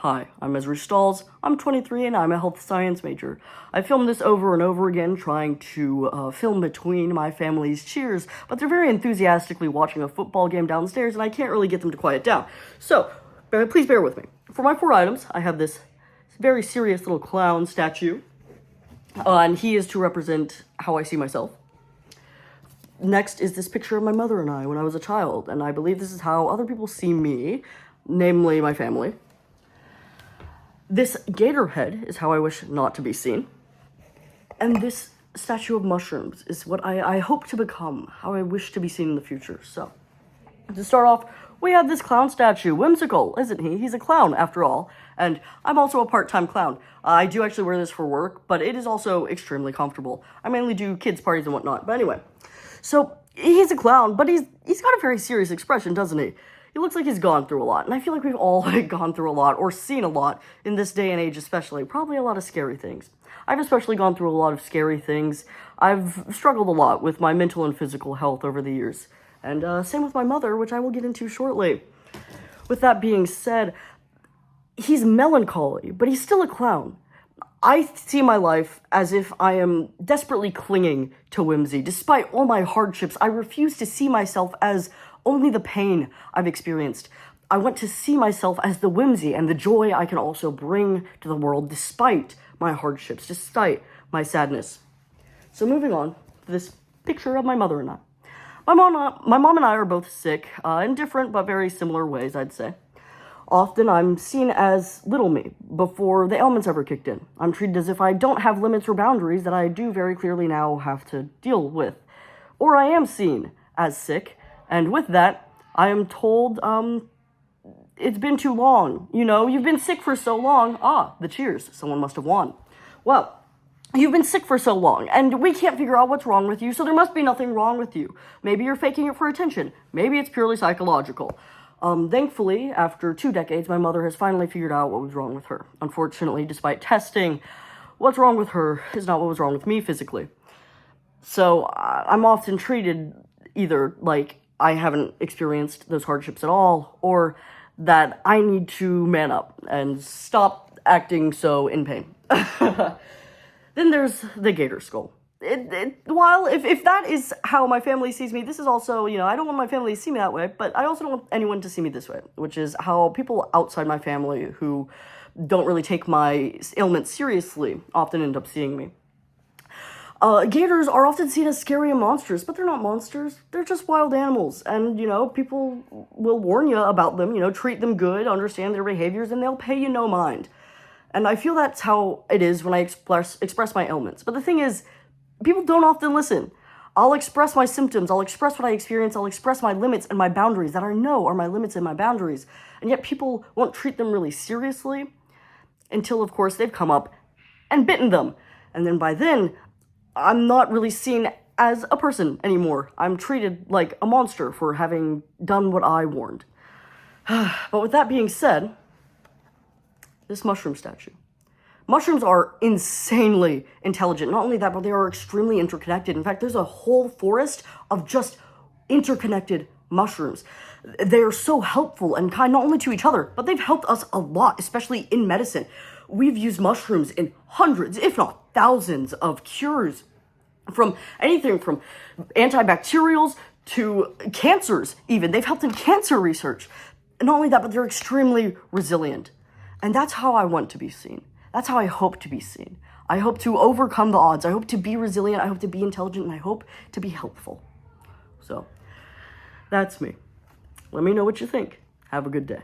Hi, I'm Ezra Stalls, I'm 23 and I'm a health science major. I filmed this over and over again trying to film between my family's cheers, but they're very enthusiastically watching a football game downstairs and I can't really get them to quiet down. So, please bear with me. For my 4 items, I have this very serious little clown statue, and he is to represent how I see myself. Next is this picture of my mother and I when I was a child, and I believe this is how other people see me, namely my family. This gator head is how I wish not to be seen. And this statue of mushrooms is what I hope to become, how I wish to be seen in the future. So, to start off, we have this clown statue. Whimsical, isn't he? He's a clown, after all. And I'm also a part-time clown. I do actually wear this for work, but it is also extremely comfortable. I mainly do kids' parties and whatnot. But anyway, so he's a clown, but he's got a very serious expression, doesn't he? He looks like he's gone through a lot, and I feel like we've all gone through a lot, or seen a lot, in this day and age especially. Probably a lot of scary things. I've especially gone through a lot of scary things. I've struggled a lot with my mental and physical health over the years. And same with my mother, which I will get into shortly. With that being said, he's melancholy, but he's still a clown. I see my life as if I am desperately clinging to whimsy. Despite all my hardships, I refuse to see myself as only the pain I've experienced. I want to see myself as the whimsy and the joy I can also bring to the world despite my hardships, despite my sadness. So moving on to this picture of my mother and I. My mom and I are both sick, in different but very similar ways, I'd say. Often I'm seen as little me, before the ailments ever kicked in. I'm treated as if I don't have limits or boundaries that I do very clearly now have to deal with. Or I am seen as sick, and with that, I am told, it's been too long. You know, you've been sick for so long. Ah, the cheers. Someone must have won. Well, you've been sick for so long, and we can't figure out what's wrong with you, so there must be nothing wrong with you. Maybe you're faking it for attention. Maybe it's purely psychological. Thankfully, after 2 decades, my mother has finally figured out what was wrong with her. Unfortunately, despite testing, what's wrong with her is not what was wrong with me physically. So, I'm often treated either like I haven't experienced those hardships at all, or that I need to man up and stop acting so in pain. Then there's the gator skull. While if that is how my family sees me, this is also, I don't want my family to see me that way, but I also don't want anyone to see me this way, which is how people outside my family who don't really take my ailments seriously often end up seeing me. Gators are often seen as scary and monstrous, but they're not monsters. They're just wild animals, and, people will warn you about them, treat them good, understand their behaviors, and they'll pay you no mind. And I feel that's how it is when I express my ailments. But the thing is, people don't often listen. I'll express my symptoms, I'll express what I experience, I'll express my limits and my boundaries that I know are my limits and my boundaries, and yet people won't treat them really seriously until, of course, they've come up and bitten them. And then by then, I'm not really seen as a person anymore. I'm treated like a monster for having done what I warned. But with that being said, this mushroom statue. Mushrooms are insanely intelligent. Not only that, but they are extremely interconnected. In fact, there's a whole forest of just interconnected mushrooms. They are so helpful and kind not only to each other, but they've helped us a lot, especially in medicine. We've used mushrooms in hundreds, if not thousands, of cures. From anything from antibacterials to cancers, even. They've helped in cancer research. And not only that, but they're extremely resilient. And that's how I want to be seen. That's how I hope to be seen. I hope to overcome the odds. I hope to be resilient. I hope to be intelligent. And I hope to be helpful. So, that's me. Let me know what you think. Have a good day.